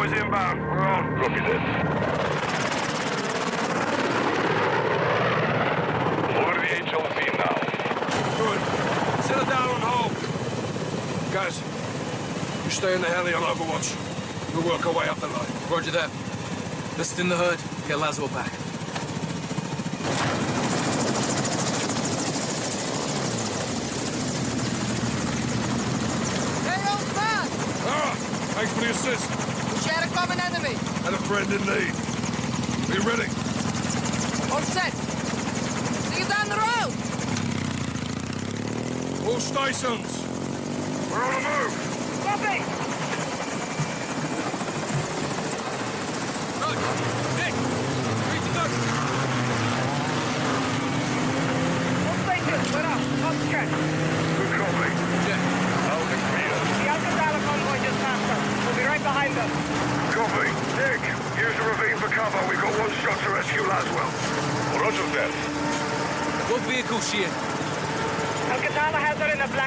Convoys inbound. We're on. Copy that. Over the HLZ now. Good. Settle down on hold. Guys, you stay in the heli on Overwatch. We'll work our way up the line. Roger that. Let's thin the herd, get Laswell back. Hey, old man! Ah, thanks for the assist. We share a common enemy. And a friend in need. Be ready. All set. See you down the road. All stations. We're on the move. Copy. Nick! Ready to go! All stations, we're up. Concentrate. Good copy. Check. Out and clear. The Alcazar convoy just passed us. We'll be right behind them. Copy. Nick, use the ravine for cover. We've got one shot to rescue Laswell. Roger that. What vehicle's she in? Alcazar has her in a black